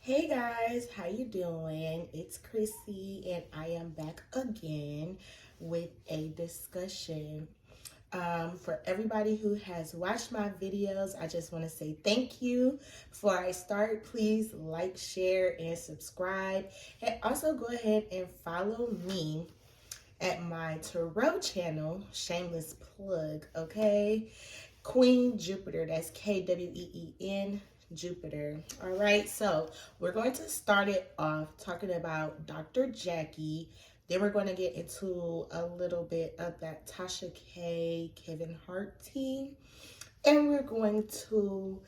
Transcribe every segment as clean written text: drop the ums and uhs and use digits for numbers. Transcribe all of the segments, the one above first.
Hey guys, how you doing? It's Chrissy and I am back again with a discussion. For everybody who has watched my videos, I just want to say thank you. Before I start, please like, share, and subscribe. And also go ahead and follow me at my tarot channel, shameless plug, okay? Queen Jupiter, that's Kween Jupiter. All right, so we're going to start it off talking about Dr. Jackie. Then we're going to get into a little bit of that Tasha K, Kevin Hart tea. And we're going to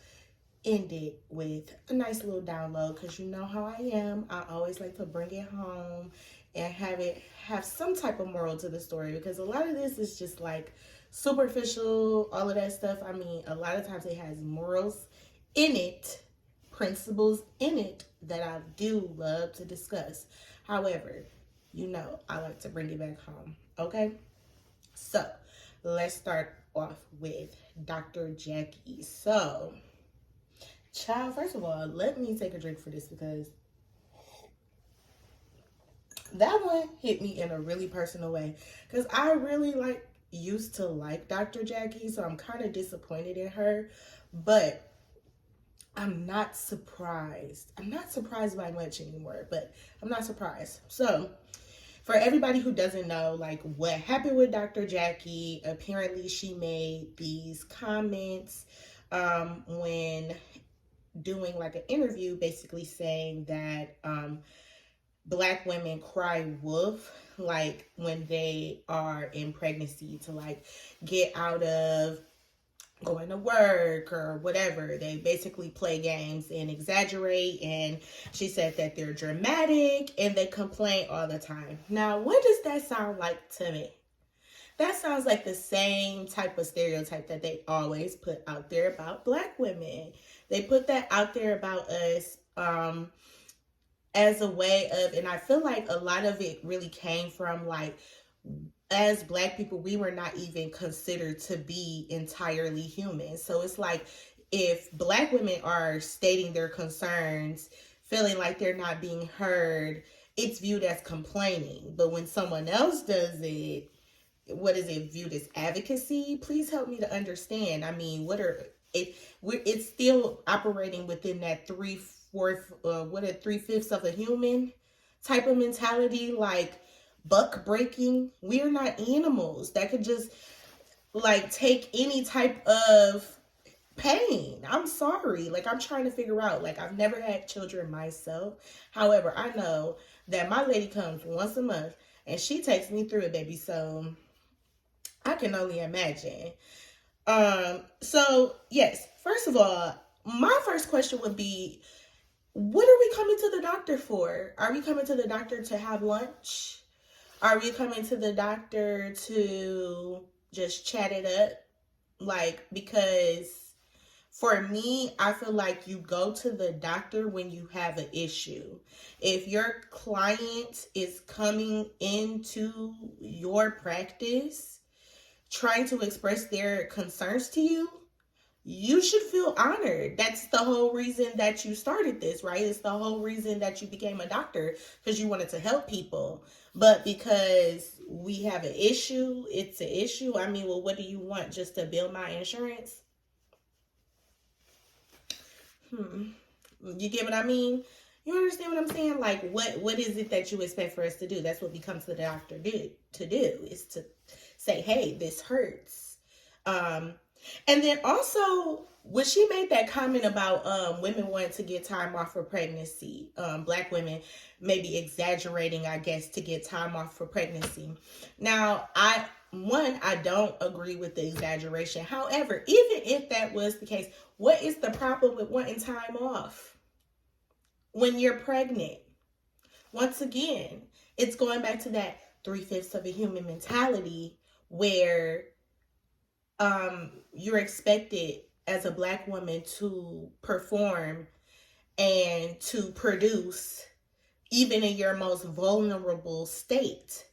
end it with a nice little download because you know how I am. I always like to bring it home and have some type of moral to the story, because a lot of this is just like superficial, all of that stuff. I mean, a lot of times it has morals in it, principles in it that I do love to discuss. However, you know, I like to bring it back home. Okay? So, let's start off with Dr. Jackie. So, child, first of all, let me take a drink for this because that one hit me in a really personal way. Because I really used to like Dr. Jackie, so I'm kind of disappointed in her. But I'm not surprised. I'm not surprised by much anymore, but I'm not surprised. So, for everybody who doesn't know, like, what happened with Dr. Jackie, apparently she made these comments when doing like an interview, basically saying that Black women cry wolf, like when they are in pregnancy, to like get out of going to work or whatever. They basically play games and exaggerate. And she said that they're dramatic and they complain all the time. Now, what does that sound like to me? That sounds like the same type of stereotype that they always put out there about Black women. They put that out there about us as a way of, and I feel like a lot of it really came from like, as Black people, we were not even considered to be entirely human. So it's like, if Black women are stating their concerns, feeling like they're not being heard, it's viewed as complaining. But when someone else does it, what is it viewed as? Advocacy? Please help me to understand. I mean, it's still operating within that three-fifths of a human type of mentality, like buck breaking. We are not animals that could just like take any type of pain. I'm sorry. Like, I'm trying to figure out, like, I've never had children myself. However, I know that my lady comes once a month and she takes me through it, baby. So I can only imagine. So yes, first of all, my first question would be, what are we coming to the doctor for? Are we coming to the doctor to have lunch? Are we coming to the doctor to just chat it up? Like, because for me, I feel like you go to the doctor when you have an issue. If your client is coming into your practice trying to express their concerns to you, you should feel honored. That's the whole reason that you started this, right? It's the whole reason that you became a doctor, because you wanted to help people. But because we have an issue, it's an issue. I mean, well, what do you want? Just to bill my insurance? You get what I mean? You understand what I'm saying? Like, what is it that you expect for us to do? That's what we come to the doctor to do, is to say, hey, this hurts. And then also, when she made that comment about women wanting to get time off for pregnancy, Black women maybe exaggerating, I guess, to get time off for pregnancy. Now, I don't agree with the exaggeration. However, even if that was the case, what is the problem with wanting time off when you're pregnant? Once again, it's going back to that three-fifths of a human mentality, where you're expected as a Black woman to perform and to produce even in your most vulnerable state.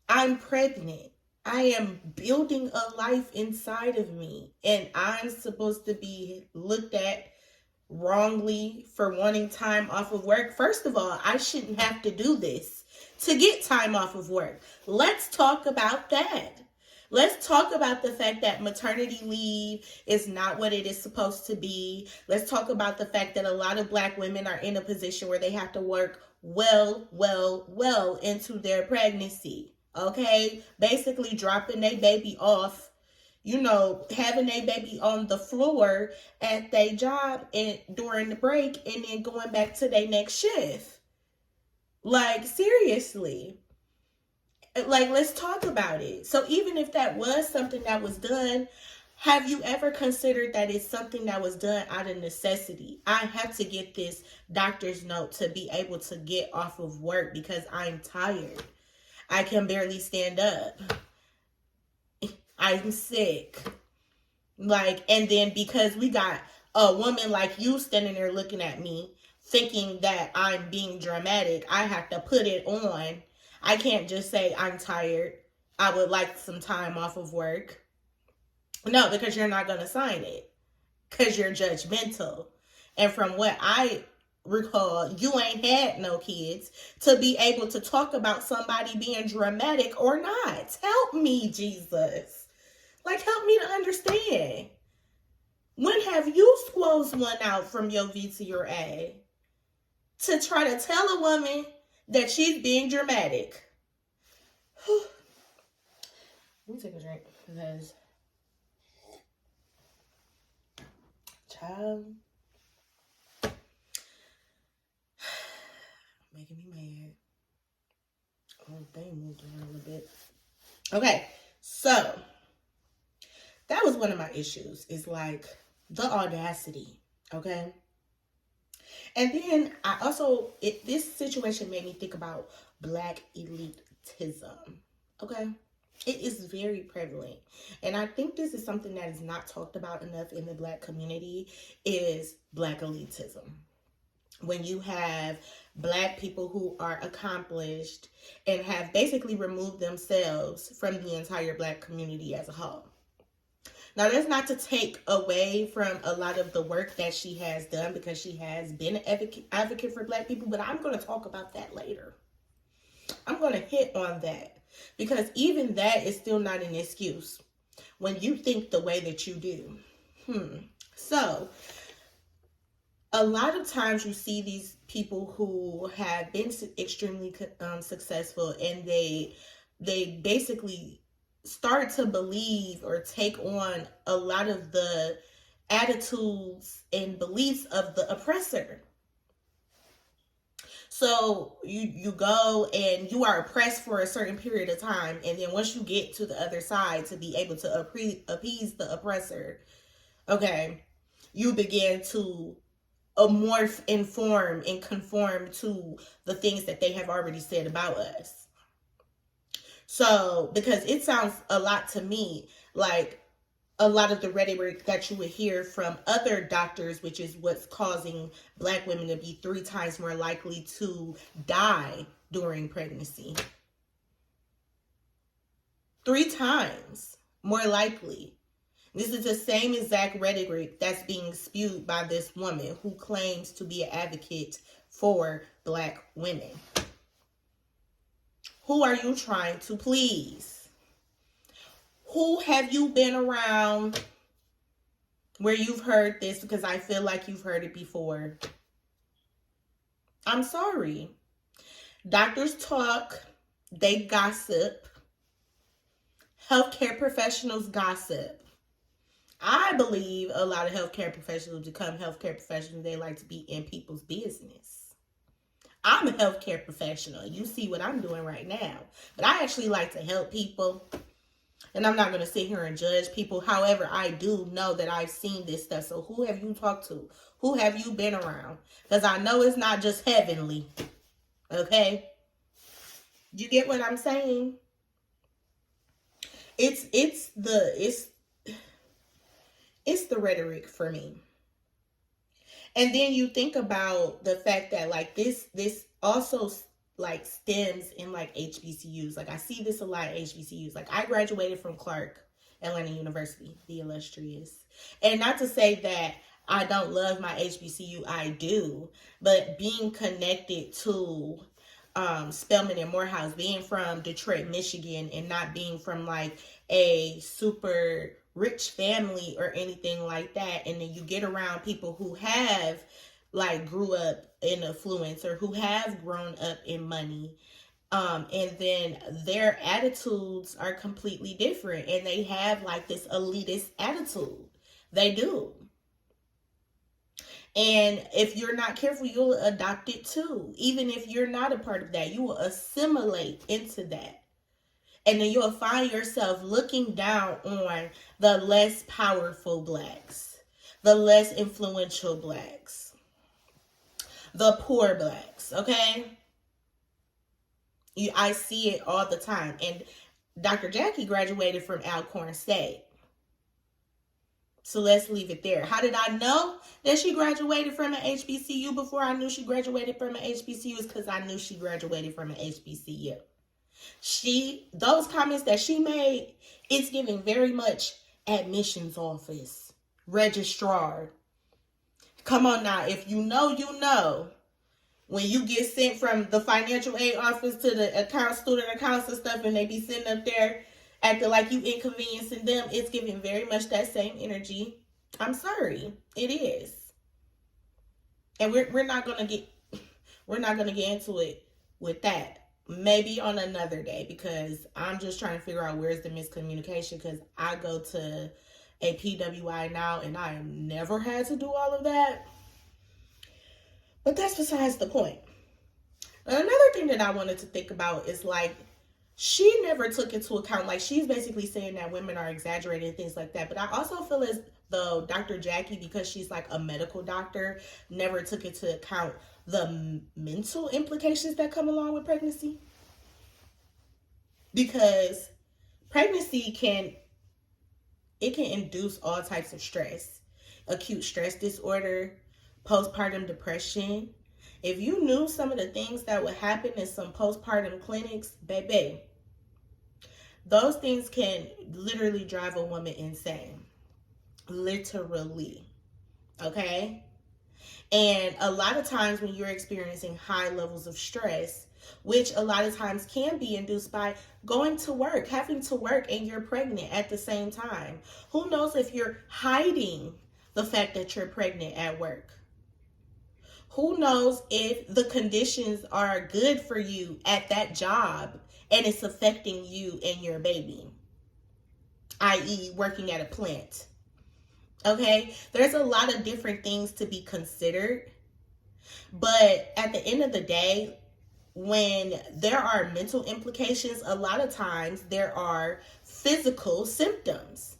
I'm pregnant. I am building a life inside of me, and I'm supposed to be looked at wrongly for wanting time off of work. First of all, I shouldn't have to do this to get time off of work. Let's talk about that. Let's talk about the fact that maternity leave is not what it is supposed to be. Let's talk about the fact that a lot of Black women are in a position where they have to work well into their pregnancy. Okay? Basically dropping their baby off, having a baby on the floor at their job and during the break and then going back to their next shift. Like, seriously. Like, let's talk about it. So even if that was something that was done, have you ever considered that it's something that was done out of necessity? I have to get this doctor's note to be able to get off of work because I'm tired. I can barely stand up. I'm sick. Like, and then because we got a woman like you standing there looking at me, thinking that I'm being dramatic, I have to put it on. I can't just say I'm tired. I would like some time off of work. No, because you're not going to sign it. Because you're judgmental. And from what I recall, you ain't had no kids to be able to talk about somebody being dramatic or not. Help me, Jesus. Like, help me to understand. When have you squozed one out from your V to your A to try to tell a woman that she's being dramatic? Let me take a drink because, child, making me mad. Oh, they moved around a little bit. Okay, so that was one of my issues, is like the audacity, okay? And then I also, this situation made me think about Black elitism, okay? It is very prevalent. And I think this is something that is not talked about enough in the Black community, is Black elitism. When you have Black people who are accomplished and have basically removed themselves from the entire Black community as a whole. Now, that's not to take away from a lot of the work that she has done, because she has been an advocate for Black people, but I'm going to talk about that later. I'm going to hit on that, because even that is still not an excuse when you think the way that you do. So, a lot of times you see these people who have been extremely successful, and they basically start to believe or take on a lot of the attitudes and beliefs of the oppressor. So you go and you are oppressed for a certain period of time, and then once you get to the other side to be able to appease the oppressor, okay, you begin to morph and form and conform to the things that they have already said about us. So, because it sounds a lot to me like a lot of the rhetoric that you would hear from other doctors, which is what's causing Black women to be 3 times more likely to die during pregnancy. 3 times more likely. This is the same exact rhetoric that's being spewed by this woman who claims to be an advocate for Black women. Who are you trying to please? Who have you been around where you've heard this? Because I feel like you've heard it before. I'm sorry. Doctors talk, they gossip. Healthcare professionals gossip. I believe a lot of healthcare professionals become healthcare professionals. They like to be in people's business. I'm a healthcare professional. You see what I'm doing right now. But I actually like to help people. And I'm not going to sit here and judge people. However, I do know that I've seen this stuff. So who have you talked to? Who have you been around? Because I know it's not just heavenly. Okay? You get what I'm saying? It's the rhetoric for me. And then you think about the fact that like this also like stems in like HBCUs. Like I see this a lot at HBCUs. Like I graduated from Clark Atlanta University, the illustrious. And not to say that I don't love my HBCU. I do. But being connected to Spelman and Morehouse, being from Detroit, Michigan, and not being from like a super rich family or anything like that, and then you get around people who have like grew up in affluence or who have grown up in money, and then their attitudes are completely different, and they have like this elitist attitude. They do. And if you're not careful, you'll adopt it too. Even if you're not a part of that, you will assimilate into that. And then you'll find yourself looking down on the less powerful blacks, the less influential blacks, the poor blacks, okay? I see it all the time. And Dr. Jackie graduated from Alcorn State. So let's leave it there. How did I know that she graduated from an HBCU before I knew she graduated from an HBCU? Is because I knew she graduated from an HBCU. Those comments that she made, it's giving very much admissions office, registrar. Come on now, if you know, you know. When you get sent from the financial aid office to the student accounts and stuff, and they be sitting up there acting like you inconveniencing them, it's giving very much that same energy. I'm sorry, it is. And we're not gonna get into it with that. Maybe on another day, because I'm just trying to figure out where's the miscommunication, because I go to a PWI now and I have never had to do all of that. But that's besides the point. Another thing that I wanted to think about is like, she never took into account, like she's basically saying that women are exaggerating and things like that. But I also feel as though Dr. Jackie, because she's like a medical doctor, never took into account the mental implications that come along with pregnancy. Because pregnancy can induce all types of stress, acute stress disorder, postpartum depression. If you knew some of the things that would happen in some postpartum clinics, baby, those things can literally drive a woman insane. Literally. Okay? And a lot of times when you're experiencing high levels of stress, which a lot of times can be induced by going to work, having to work, and you're pregnant at the same time. Who knows if you're hiding the fact that you're pregnant at work? Who knows if the conditions are good for you at that job and it's affecting you and your baby, i.e. working at a plant. Okay? There's a lot of different things to be considered. But at the end of the day, when there are mental implications, a lot of times there are physical symptoms.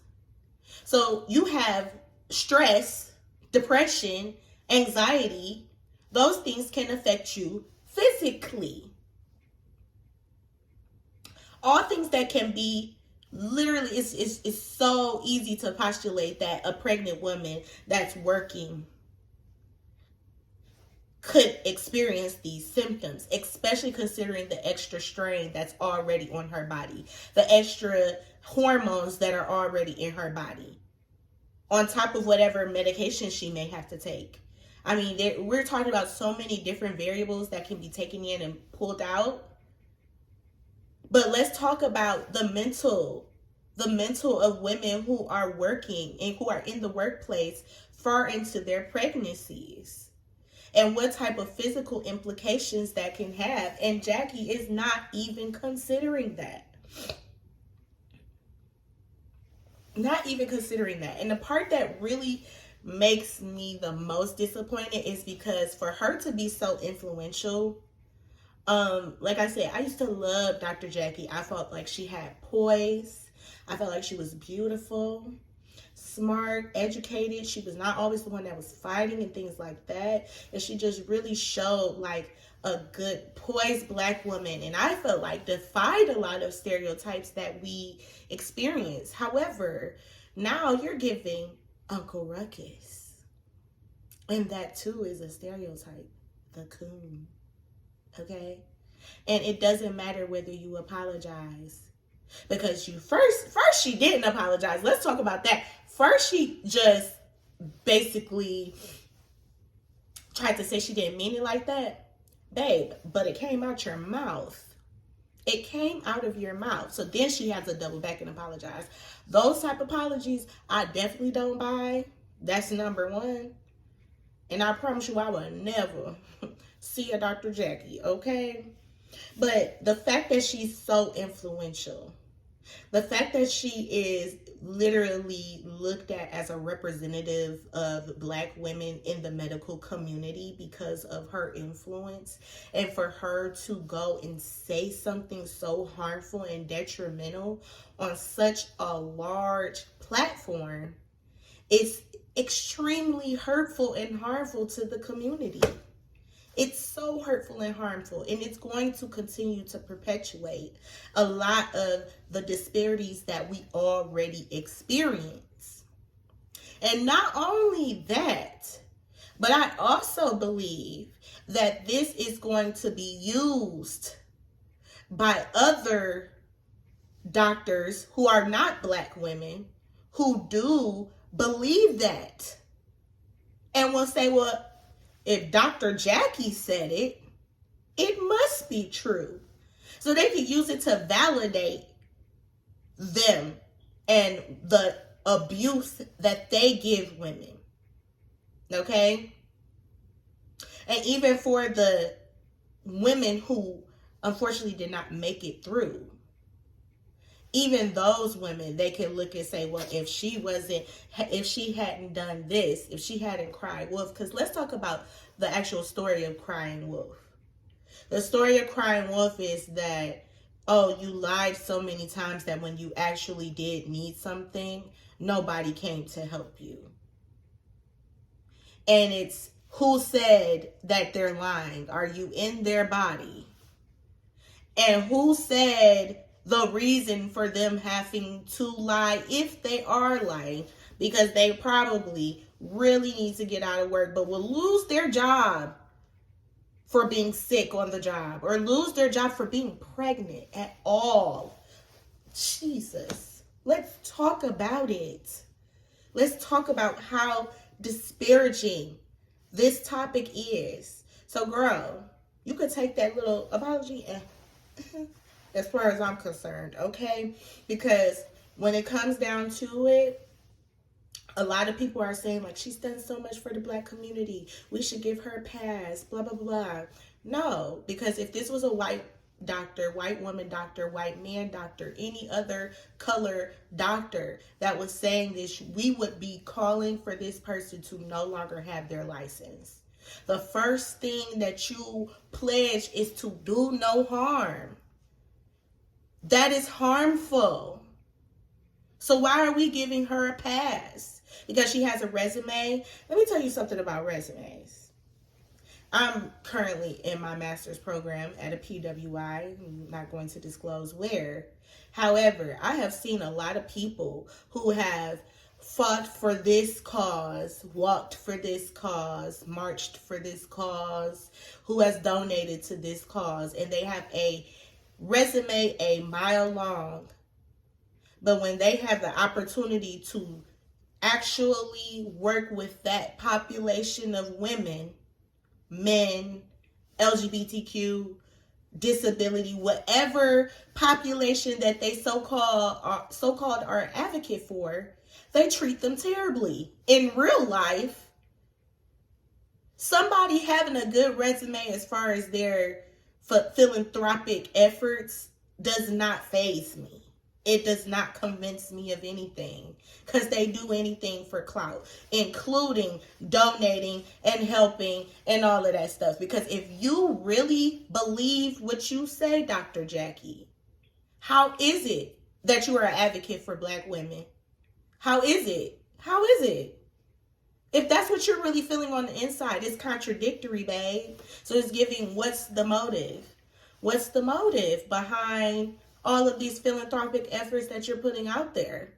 So you have stress, depression, anxiety. Those things can affect you physically. All things that can be literally, it's so easy to postulate that a pregnant woman that's working could experience these symptoms, especially considering the extra strain that's already on her body, the extra hormones that are already in her body, on top of whatever medication she may have to take. I mean, we're talking about so many different variables that can be taken in and pulled out. But let's talk about the mental of women who are working and who are in the workplace far into their pregnancies, and what type of physical implications that can have. And Jackie is not even considering that. Not even considering that. And the part that really makes me the most disappointed is because for her to be so influential, like I said, I used to love Dr. Jackie. I felt like she had poise. I felt like she was beautiful, smart, educated. She was not always the one that was fighting and things like that. And she just really showed like a good, poised black woman. And I felt like defied a lot of stereotypes that we experience. However, now you're giving Uncle Ruckus. And that too is a stereotype. The coon. Okay? And it doesn't matter whether you apologize. Because you first she didn't apologize. Let's talk about that. First she just basically tried to say she didn't mean it like that, babe, but it came out your mouth. It came out of your mouth. So then she has to double back and apologize. Those type of apologies, I definitely don't buy. That's number one. And I promise you, I will never see a Dr. Jackie, okay? But the fact that she's so influential, the fact that she is literally looked at as a representative of Black women in the medical community because of her influence, and for her to go and say something so harmful and detrimental on such a large platform, is extremely hurtful and harmful to the community. It's so hurtful and harmful, and it's going to continue to perpetuate a lot of the disparities that we already experience. And not only that, but I also believe that this is going to be used by other doctors who are not Black women who do believe that and will say, well, if Dr. Jackie said it, it must be true. So they can use it to validate them and the abuse that they give women. Okay? And even for the women who unfortunately did not make it through, even those women, they can look and say, well, if she hadn't done this, if she hadn't cried wolf, because let's talk about the actual story of crying wolf. The story of crying wolf is that, oh, you lied so many times that when you actually did need something, nobody came to help you. And it's who said that they're lying? Are you in their body? And who said the reason for them having to lie, if they are lying, because they probably really need to get out of work, but will lose their job for being sick on the job, or lose their job for being pregnant at all. Jesus, let's talk about it. Let's talk about how disparaging this topic is. So, girl, you could take that little apology and as far as I'm concerned, okay? Because when it comes down to it, a lot of people are saying, like, she's done so much for the Black community, we should give her a pass, blah, blah, blah. No, because if this was a white doctor, white woman doctor, white man doctor, any other color doctor that was saying this, we would be calling for this person to no longer have their license. The first thing that you pledge is to do no harm. That is harmful. So why are we giving her a pass? Because she has a resume? Let me tell you something about resumes. I'm currently in my master's program at a PWI. I'm not going to disclose where. However, I have seen a lot of people who have fought for this cause, walked for this cause, marched for this cause, who has donated to this cause, and they have a resume a mile long. But when they have the opportunity to actually work with that population of women, men, LGBTQ, disability, whatever population that they so-called are an advocate for, they treat them terribly. In real life, somebody having a good resume as far as their philanthropic efforts does not faze me. It does not convince me of anything, because they do anything for clout, including donating and helping and all of that stuff. Because if you really believe what you say, Dr. Jackie, how is it that you are an advocate for Black women? How is it? How is it? If that's what you're really feeling on the inside, it's contradictory, babe. So it's giving, what's the motive? What's the motive behind all of these philanthropic efforts that you're putting out there?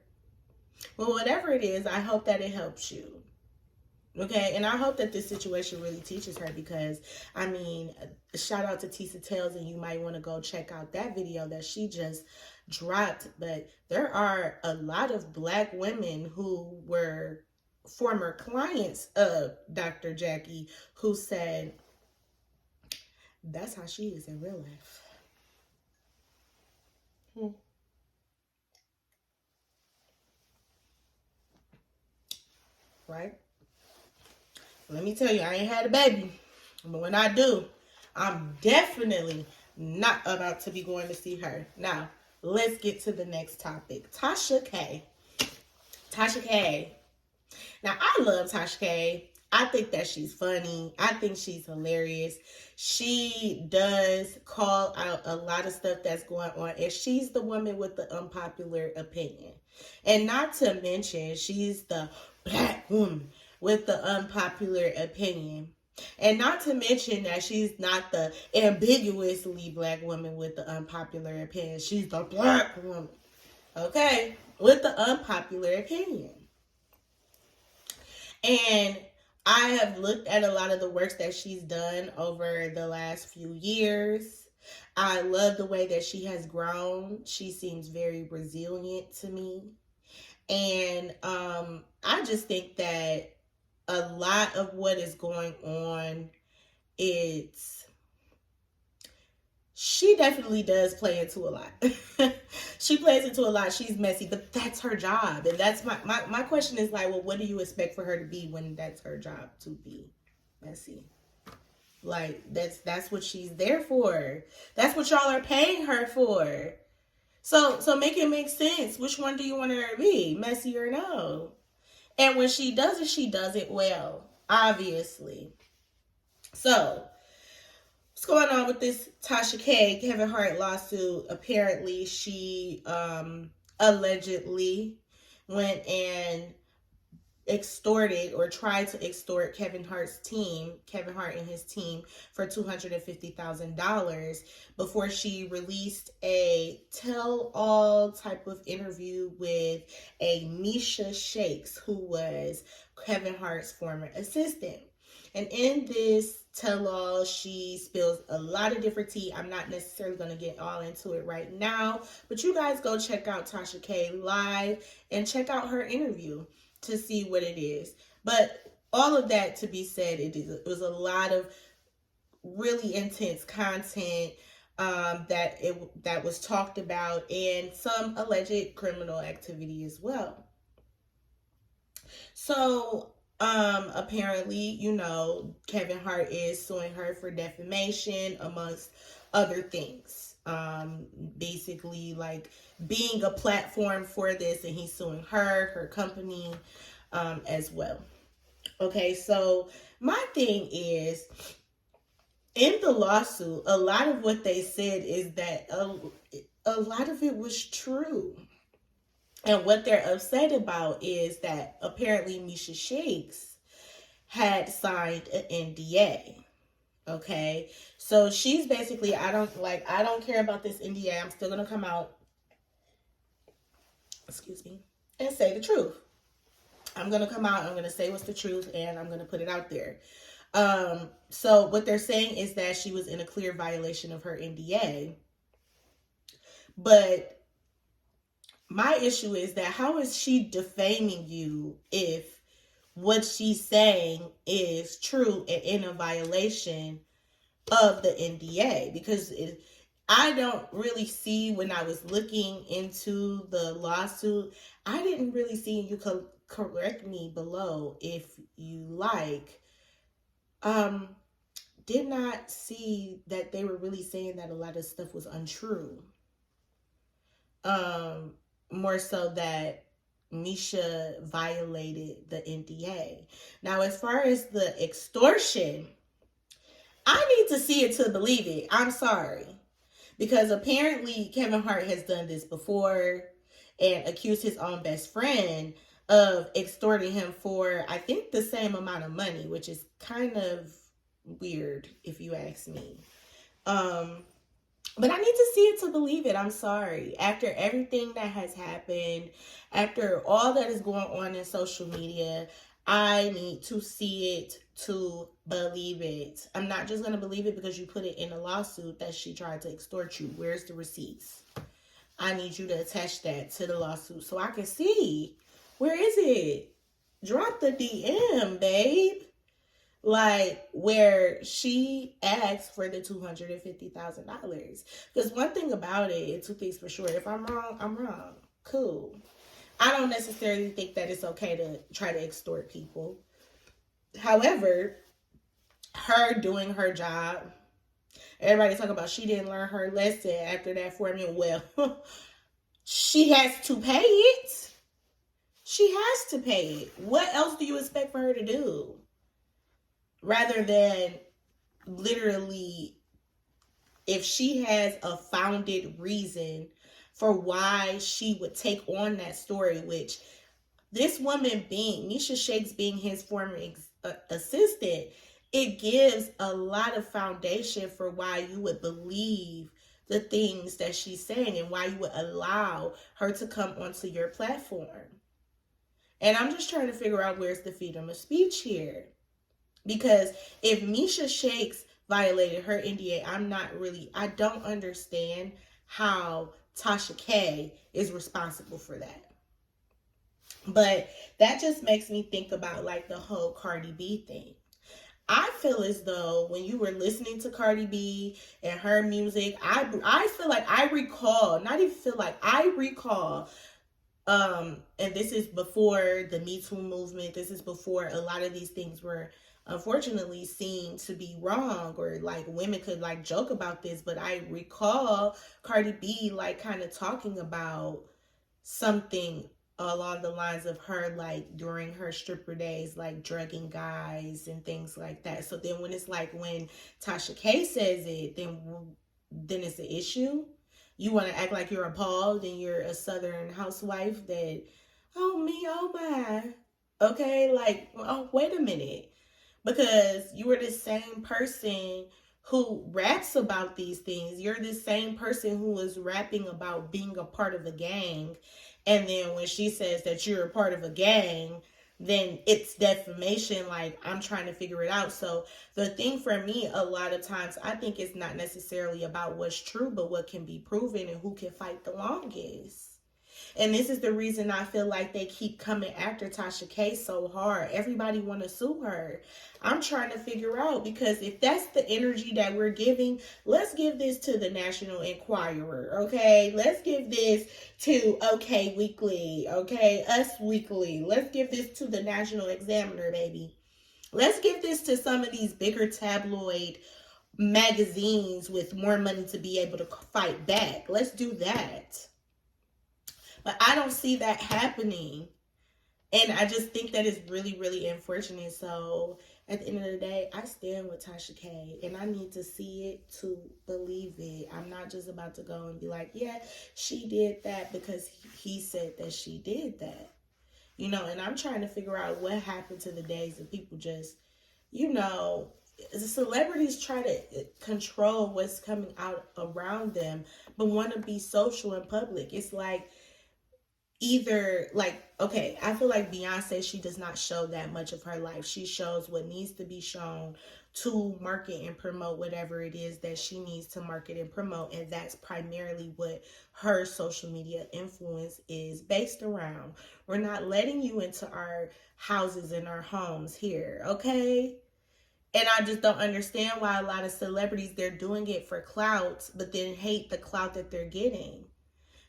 Well, whatever it is, I hope that it helps you. Okay, and I hope that this situation really teaches her, because, I mean, shout out to Tisa Tales, and you might want to go check out that video that she just dropped. But there are a lot of Black women who were former clients of Dr. Jackie who said that's how she is in real life. Right? Let me tell you, I ain't had a baby. But when I do, I'm definitely not about to be going to see her. Now, let's get to the next topic. Tasha K. Tasha K. Now, I love Tasha K. I think that she's funny. I think she's hilarious. She does call out a lot of stuff that's going on. And she's the woman with the unpopular opinion. And not to mention, she's the black woman with the unpopular opinion. And not to mention that she's not the ambiguously black woman with the unpopular opinion. She's the black woman, okay, with the unpopular opinion. And I have looked at a lot of the works that she's done over the last few years. I love the way that she has grown. She seems very resilient to me. And I just think that a lot of what is going on, she definitely does play into a lot. She plays into a lot. She's messy, but that's her job. And that's my question is like, well, what do you expect for her to be when that's her job, to be messy? Like, that's what she's there for. That's what y'all are paying her for. So make it make sense. Which one do you want her to be? Messy or no? And when she does it well, obviously. So, what's going on with this Tasha K. Kevin Hart lawsuit? Apparently, she allegedly went and extorted or tried to extort Kevin Hart and his team for $250,000 before she released a tell-all type of interview with a Misha Shakes, who was Kevin Hart's former assistant. And in this tell-all, she spills a lot of different tea. I'm not necessarily going to get all into it right now, but you guys go check out Tasha K live and check out her interview to see what it is. But all of that to be said, it was a lot of really intense content that was talked about, and some alleged criminal activity as well. So apparently, Kevin Hart is suing her for defamation, amongst other things. Basically, like, being a platform for this, and he's suing her company, as well. Okay, so my thing is, in the lawsuit, a lot of what they said is that a lot of it was true. And what they're upset about is that apparently Misha Shakes had signed an NDA. Okay, so she's basically, I don't care about this NDA. I'm still gonna come out, and say the truth. I'm gonna come out, I'm gonna say what's the truth, and I'm gonna put it out there. So what they're saying is that she was in a clear violation of her NDA. But my issue is that how is she defaming you if what she's saying is true and in a violation of the NDA? Because I don't really see, when I was looking into the lawsuit, I didn't really see, you could correct me below if you like, did not see that they were really saying that a lot of stuff was untrue. More so that Misha violated the NDA. Now, as far as the extortion, I need to see it to believe it. I'm sorry. Because apparently Kevin Hart has done this before and accused his own best friend of extorting him for, I think, the same amount of money, which is kind of weird if you ask me. But I need to see it to believe it. I'm sorry. After everything that has happened, after all that is going on in social media, I need to see it to believe it. I'm not just going to believe it because you put it in a lawsuit that she tried to extort you. Where's the receipts? I need you to attach that to the lawsuit so I can see. Where is it? Drop the DM, babe. Like, where she asked for the $250,000. Because one thing about it, and two things for sure, if I'm wrong, I'm wrong. Cool. I don't necessarily think that it's okay to try to extort people. However, her doing her job, everybody talk about she didn't learn her lesson after that formula. Well, she has to pay it. She has to pay it. What else do you expect for her to do? Rather than literally, if she has a founded reason for why she would take on that story, which this woman being, Misha Shakes being his former assistant, it gives a lot of foundation for why you would believe the things that she's saying and why you would allow her to come onto your platform. And I'm just trying to figure out where's the freedom of speech here. Because if Misha Shakes violated her NDA, I don't understand how Tasha K is responsible for that. But that just makes me think about like the whole Cardi B thing. I feel as though when you were listening to Cardi B and her music, I feel like I recall, not even feel like, I recall, and this is before the Me Too movement, this is before a lot of these things were unfortunately seen to be wrong, or like women could like joke about this, but I recall Cardi B like kind of talking about something along the lines of her like during her stripper days like drugging guys and things like that. So then when it's like when Tasha K says it, then it's an issue. You want to act like you're appalled and you're a southern housewife that, oh me, oh my, okay, like, oh wait a minute, because you are the same person who raps about these things. You're the same person who is rapping about being a part of a gang. And then when she says that you're a part of a gang, then it's defamation. Like, I'm trying to figure it out. So the thing for me, a lot of times, I think it's not necessarily about what's true, but what can be proven and who can fight the longest. And this is the reason I feel like they keep coming after Tasha K so hard. Everybody want to sue her. I'm trying to figure out, because if that's the energy that we're giving, let's give this to the National Enquirer, okay? Let's give this to OK Weekly, okay? Us Weekly. Let's give this to the National Examiner, baby. Let's give this to some of these bigger tabloid magazines with more money to be able to fight back. Let's do that. But I don't see that happening. And I just think that is really, really unfortunate. So at the end of the day, I stand with Tasha K. And I need to see it to believe it. I'm not just about to go and be like, yeah, she did that because he said that she did that. You know, and I'm trying to figure out what happened to the days that people just, you know, the celebrities try to control what's coming out around them, but want to be social in public. It's like, either like, okay, I feel like Beyonce, she does not show that much of her life. She shows what needs to be shown to market and promote whatever it is that she needs to market and promote, and that's primarily what her social media influence is based around. We're not letting you into our houses and our homes here, okay? And I just don't understand why a lot of celebrities, they're doing it for clout, but then hate the clout that they're getting.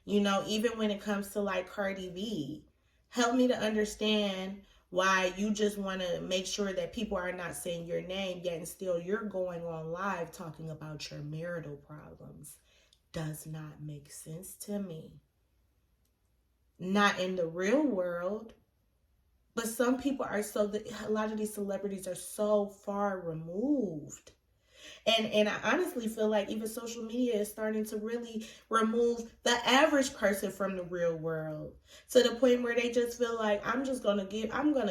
You know, even when it comes to like Cardi B, help me to understand why you just want to make sure that people are not saying your name, yet and still you're going on live talking about your marital problems. Does not make sense to me. Not in the real world. But some people are a lot of these celebrities are so far removed. And I honestly feel like even social media is starting to really remove the average person from the real world, to the point where they just feel like, I'm gonna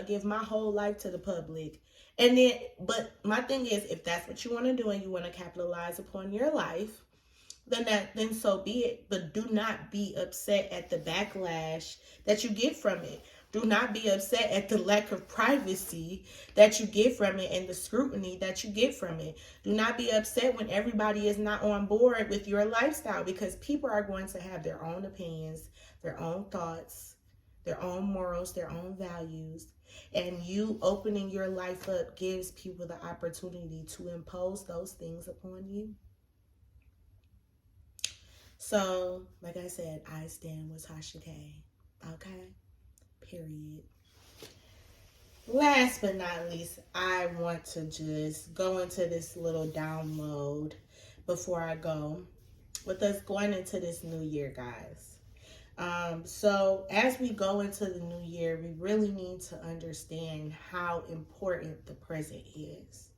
give my whole life to the public. And then, but my thing is, if that's what you want to do and you want to capitalize upon your life, then so be it. But do not be upset at the backlash that you get from it. Do not be upset at the lack of privacy that you get from it and the scrutiny that you get from it. Do not be upset when everybody is not on board with your lifestyle, because people are going to have their own opinions, their own thoughts, their own morals, their own values. And you opening your life up gives people the opportunity to impose those things upon you. So, like I said, I stand with Tasha K. Okay? Period. Last but not least, I want to just go into this little download before I go with us going into this new year, guys. So as we go into the new year, we really need to understand how important the present is.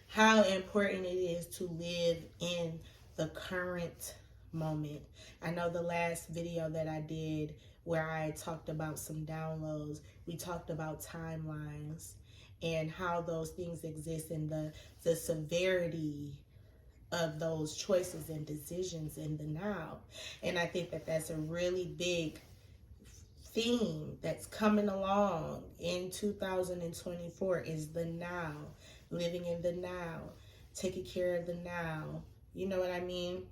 How important it is to live in the current moment. I know the last video that I did where I talked about some downloads, we talked about timelines and how those things exist and the severity of those choices and decisions in the now. And I think that that's a really big theme that's coming along in 2024 is the now, living in the now, taking care of the now. You know what I mean?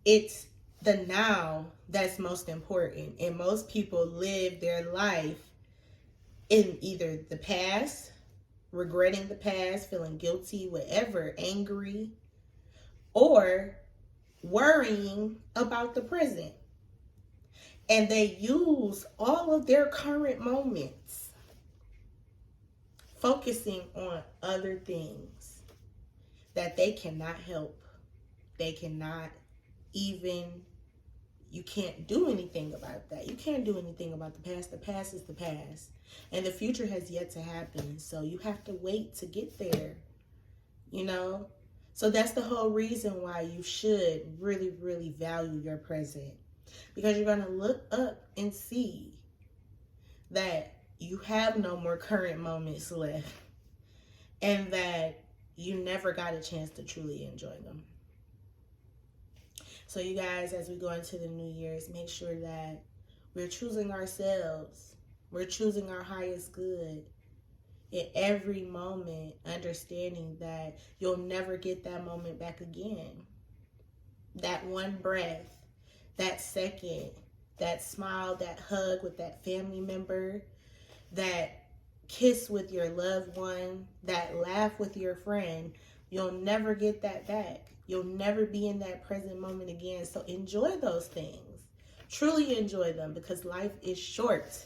It's the now that's most important. And most people live their life in either the past, regretting the past, feeling guilty, whatever, angry, or worrying about the present. And they use all of their current moments focusing on other things that they cannot help. They cannot even, you can't do anything about that. You can't do anything about the past. The past is the past. And the future has yet to happen. So you have to wait to get there, you know? So that's the whole reason why you should really, really value your present. Because you're going to look up and see that you have no more current moments left. And that you never got a chance to truly enjoy them. So you guys, as we go into the New Year's, make sure that we're choosing ourselves. We're choosing our highest good in every moment, understanding that you'll never get that moment back again. That one breath, that second, that smile, that hug with that family member, that kiss with your loved one, that laugh with your friend, you'll never get that back. You'll never be in that present moment again. So enjoy those things. Truly enjoy them because life is short.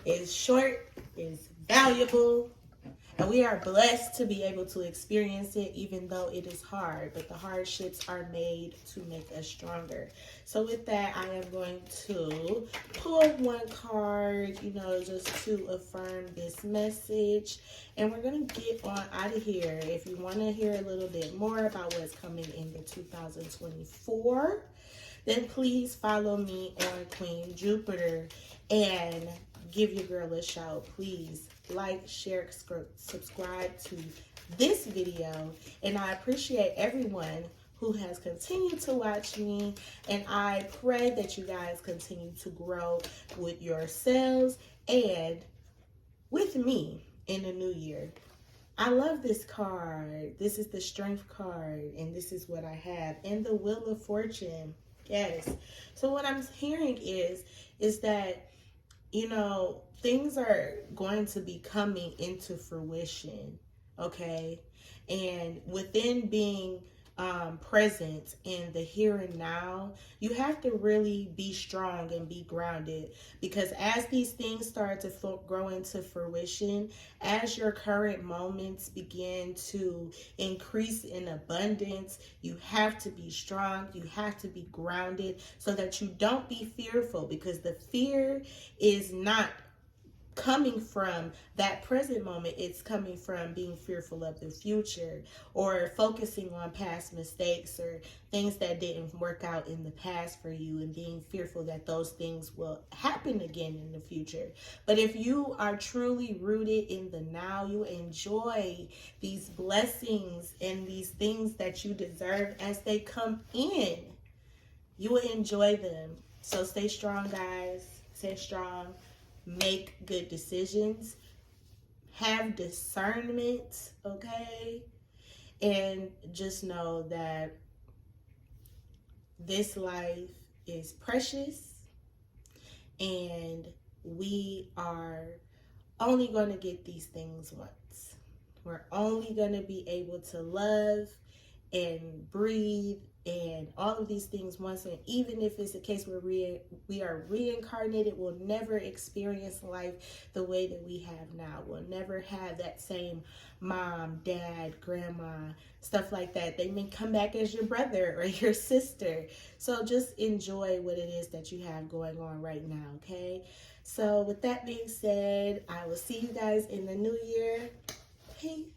It's short, it's valuable, and we are blessed to be able to experience it even though it is hard. But the hardships are made to make us stronger. So with that, I am going to pull one card, just to affirm this message. And we're going to get on out of here. If you want to hear a little bit more about what's coming in the 2024, then please follow me on Queen Jupiter and give your girl a shout. Please like, share, subscribe to this video. And I appreciate everyone who has continued to watch me. And I pray that you guys continue to grow with yourselves and with me in the new year. I love this card. This is the Strength card. And this is what I have. And the Wheel of Fortune. Yes. So what I'm hearing is that, things are going to be coming into fruition, okay? And within being present in the here and now, you have to really be strong and be grounded, because as these things start to grow into fruition, as your current moments begin to increase in abundance, you have to be strong, you have to be grounded so that you don't be fearful, because the fear is not coming from that present moment. It's coming from being fearful of the future, or focusing on past mistakes or things that didn't work out in the past for you, and being fearful that those things will happen again in the future. But if you are truly rooted in the now, you enjoy these blessings and these things that you deserve as they come in. You will enjoy them. So stay strong, guys. Stay strong. Make good decisions. Have discernment, okay? And just know that this life is precious, and we are only going to get these things once. We're only going to be able to love and breathe and all of these things once. And even if it's a case where we are reincarnated, we'll never experience life the way that we have now. We'll never have that same mom, dad, grandma, stuff like that. They may come back as your brother or your sister. So just enjoy what it is that you have going on right now, okay? So with that being said, I will see you guys in the new year. Peace.